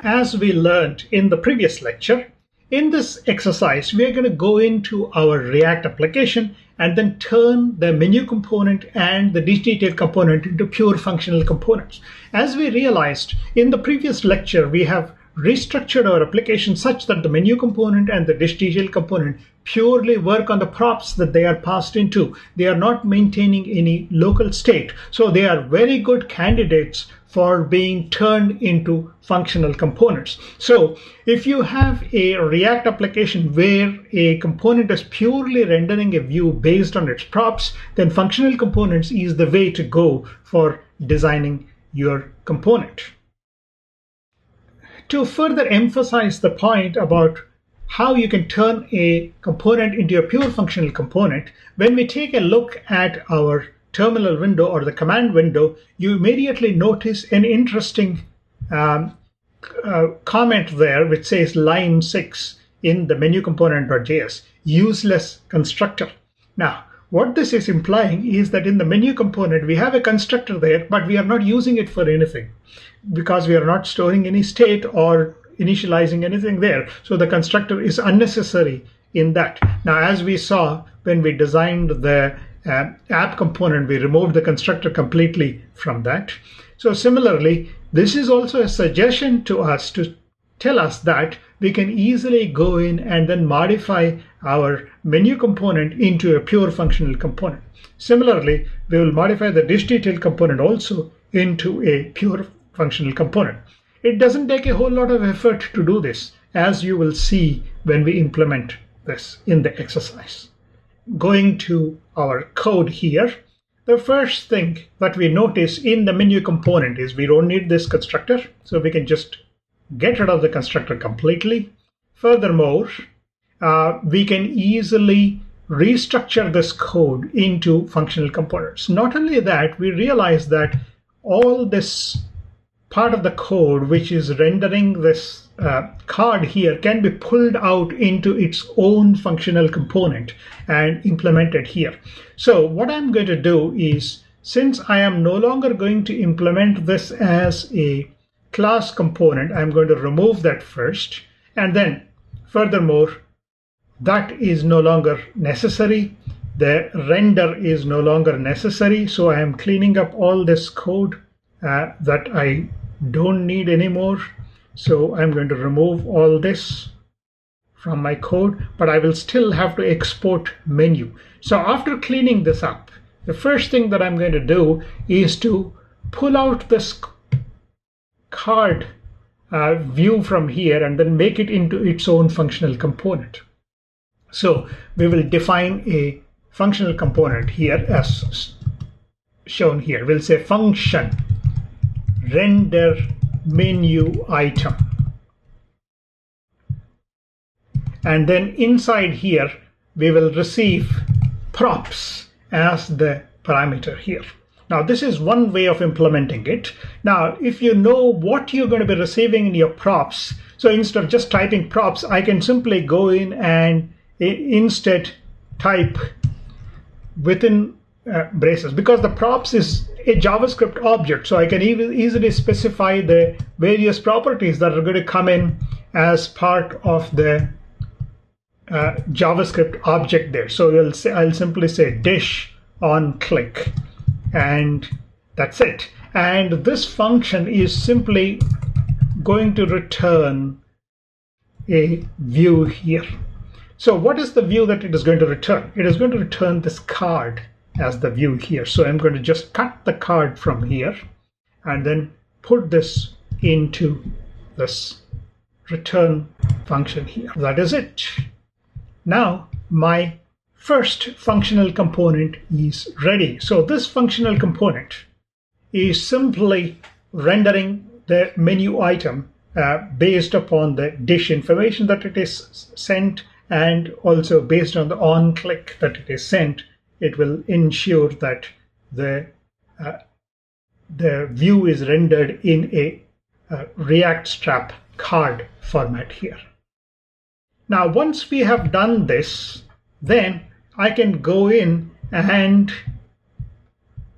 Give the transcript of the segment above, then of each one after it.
as we learned in the previous lecture, in this exercise, we are going to go into our React application and then turn the menu component and the dish detail component into pure functional components. As we realized in the previous lecture, we have restructured our application such that the menu component and the dish detail component purely work on the props that they are passed into. They are not maintaining any local state. So they are very good candidates for being turned into functional components. So if you have a React application where a component is purely rendering a view based on its props, then functional components is the way to go for designing your component. To further emphasize the point about how you can turn a component into a pure functional component, when we take a look at our terminal window or the command window, you immediately notice an interesting comment there which says line 6 in the menu component.js, useless constructor. Now, what this is implying is that in the menu component, we have a constructor there, but we are not using it for anything because we are not storing any state or initializing anything there. So the constructor is unnecessary in that. Now, as we saw when we designed the app component, we removed the constructor completely from that. So similarly, this is also a suggestion to us to tell us that we can easily go in and then modify our menu component into a pure functional component. Similarly, we will modify the dish detail component also into a pure functional component. It doesn't take a whole lot of effort to do this, as you will see when we implement this in the exercise. Going to our code here, the first thing that we notice in the menu component is we don't need this constructor, so we can just get rid of the constructor completely. Furthermore, we can easily restructure this code into functional components. Not only that, we realize that all this part of the code which is rendering this card here can be pulled out into its own functional component and implemented here. So what I'm going to do is, since I am no longer going to implement this as a class component, I'm going to remove that first, and then furthermore, that is no longer necessary. The render is no longer necessary. So I am cleaning up all this code that I don't need anymore. So I'm going to remove all this from my code, but I will still have to export menu. So after cleaning this up, the first thing that I'm going to do is to pull out this card view from here and then make it into its own functional component. So we will define a functional component here as shown here. We'll say function render menu item. And then inside here, we will receive props as the parameter here. Now, this is one way of implementing it. Now, if you know what you're going to be receiving in your props, so instead of just typing props, I can simply go in and instead type within braces, because the props is a JavaScript object, so I can easily specify the various properties that are going to come in as part of the JavaScript object there. So I'll simply say dish on click, and that's it. And this function is simply going to return a view here. So what is the view that it is going to return? It is going to return this card as the view here. So I'm going to just cut the card from here and then put this into this return function here. That is it. Now my first functional component is ready. So this functional component is simply rendering the menu item based upon the dish information that it is sent, and also based on the on click that it is sent, it will ensure that the view is rendered in a React strap card format here. Now, once we have done this, then I can go in and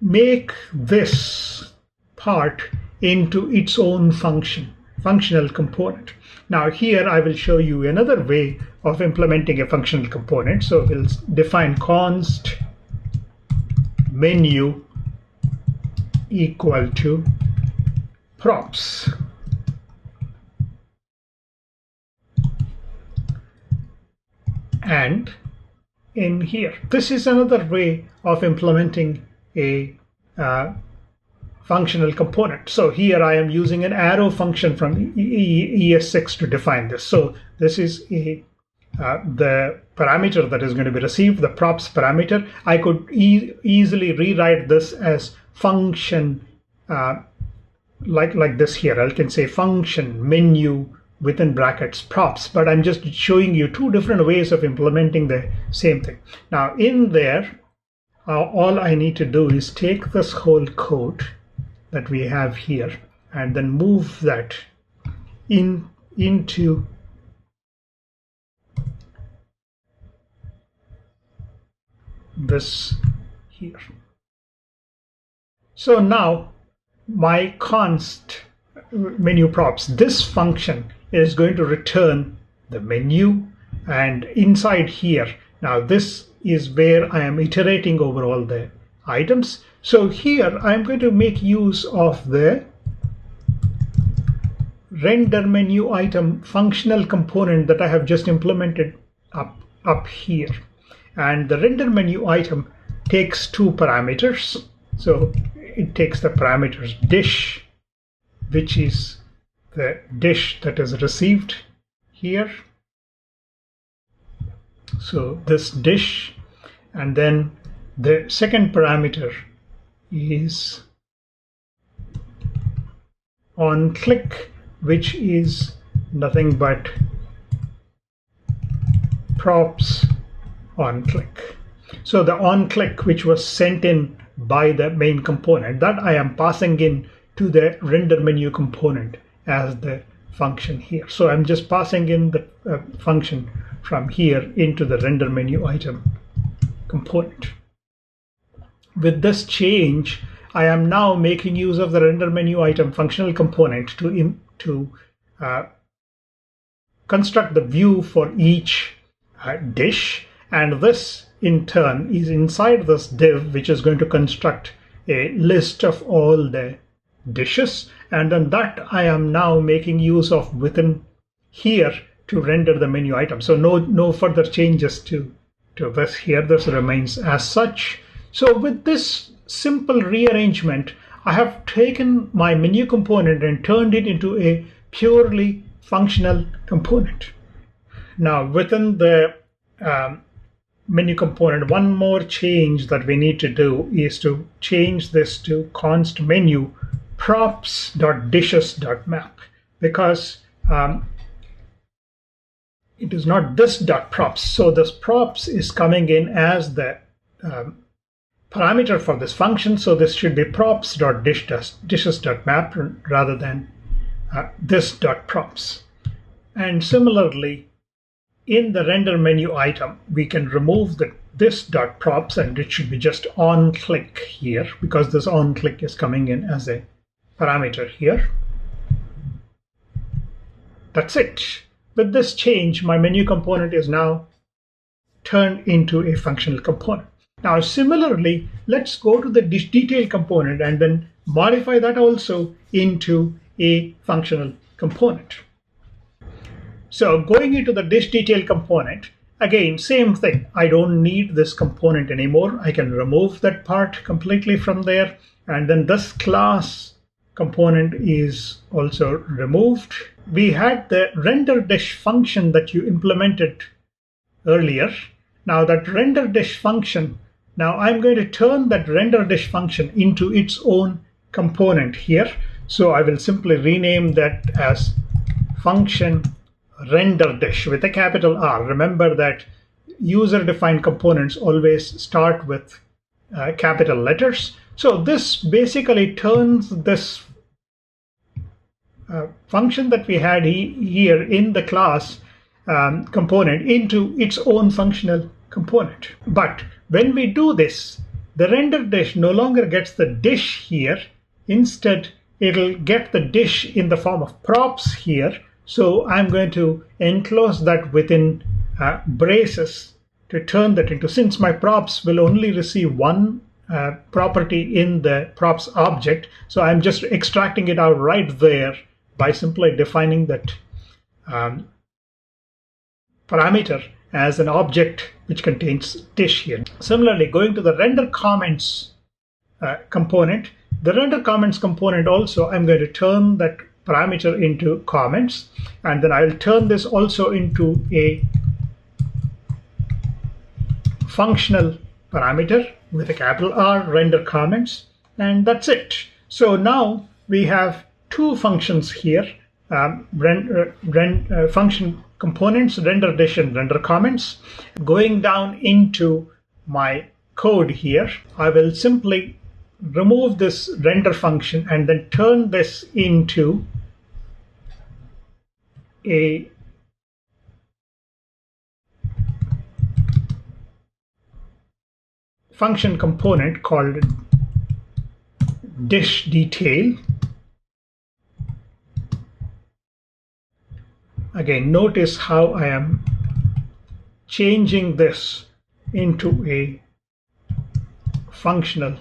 make this part into its own function. functional component. Now here I will show you another way of implementing a functional component. So we'll define const menu equal to props. And in here, this is another way of implementing a functional component. So here I am using an arrow function from ES6 to define this. So this is the parameter that is going to be received, the props parameter. I could easily rewrite this as function like this here. I can say function menu within brackets props, but I'm just showing you two different ways of implementing the same thing. Now in there, all I need to do is take this whole code that we have here and then move that into this here. So now my const menu props, this function is going to return the menu, and inside here, now this is where I am iterating over all the items. So here I'm going to make use of the render menu item functional component that I have just implemented up here. And the render menu item takes two parameters. So it takes the parameters dish, which is the dish that is received here. So this dish, and then the second parameter is on click, which is nothing but props on click. So the on click, which was sent in by the main component, that I am passing in to the render menu component as the function here. So I'm just passing in the function from here into the render menu item component. With this change, I am now making use of the render menu item functional component to construct the view for each dish, and this in turn is inside this div, which is going to construct a list of all the dishes, and then that I am now making use of within here to render the menu item. So no further changes to this here. This remains as such. So with this simple rearrangement, I have taken my menu component and turned it into a purely functional component. Now within the menu component, one more change that we need to do is to change this to const menu props.dishes.map, because it is not this dot props. So this props is coming in as the parameter for this function. So this should be props.dishes.map rather than this dot props. And similarly, in the render menu item, we can remove this dot props, and it should be just on click here, because this on click is coming in as a parameter here. That's it. With this change, my menu component is now turned into a functional component. Now similarly, let's go to the dish detail component and then modify that also into a functional component. So going into the dish detail component, again, same thing. I don't need this component anymore. I can remove that part completely from there. And then this class component is also removed. We had the render dish function that you implemented earlier. Now that render dish function, now I'm going to turn that render dish function into its own component here. So I will simply rename that as function render dish with a capital R. Remember that user-defined components always start with capital letters. So this basically turns this function that we had here in the class component into its own functional component. But when we do this, the render dish no longer gets the dish here. Instead, it'll get the dish in the form of props here. So I'm going to enclose that within braces to turn that into, since my props will only receive one property in the props object, so I'm just extracting it out right there by simply defining that parameter as an object which contains dish here. Similarly, going to the render comments component, the render comments component also, I'm going to turn that parameter into comments, and then I'll turn this also into a functional parameter with a capital R, render comments, and that's it. So now we have two functions here, function components, render dish and render comments. Going down into my code here, I will simply remove this render function and then turn this into a function component called dish detail. Again, notice how I am changing this into a functional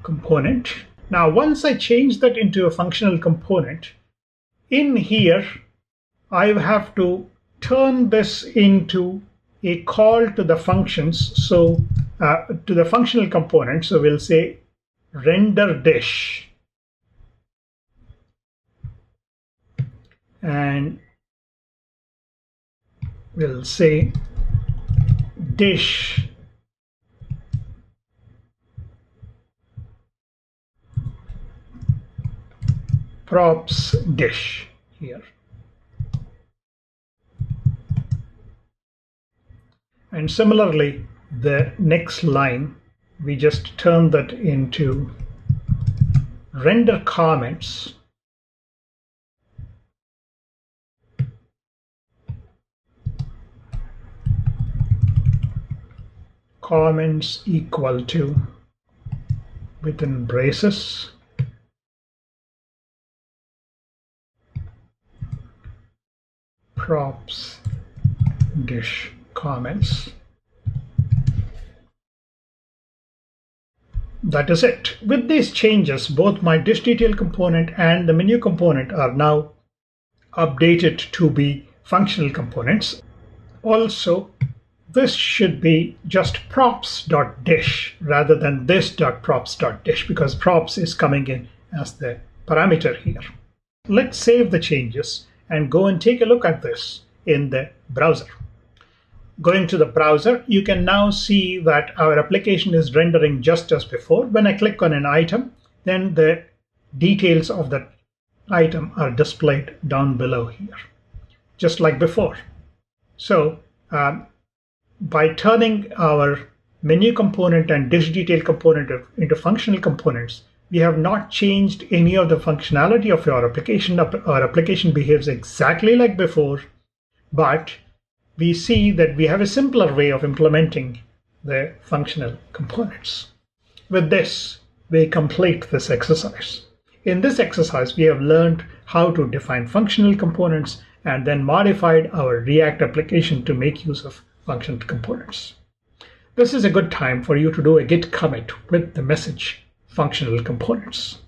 component. Now, once I change that into a functional component, in here, I have to turn this into a call to the functions. So to the functional component, so we'll say render dish, and we'll say dish props dish here. And similarly, the next line, we just turn that into render comments, comments equal to, within braces, props dish comments. That is it. With these changes, both my dish detail component and the menu component are now updated to be functional components. Also, this should be just props.dish rather than this.props.dish, because props is coming in as the parameter here. Let's save the changes and go and take a look at this in the browser. Going to the browser, you can now see that our application is rendering just as before. When I click on an item, then the details of that item are displayed down below here, just like before. So by turning our menu component and dish detail component into functional components, we have not changed any of the functionality of our application. Our application behaves exactly like before, but we see that we have a simpler way of implementing the functional components. With this, we complete this exercise. In this exercise, we have learned how to define functional components and then modified our React application to make use of functional components. This is a good time for you to do a git commit with the message functional components.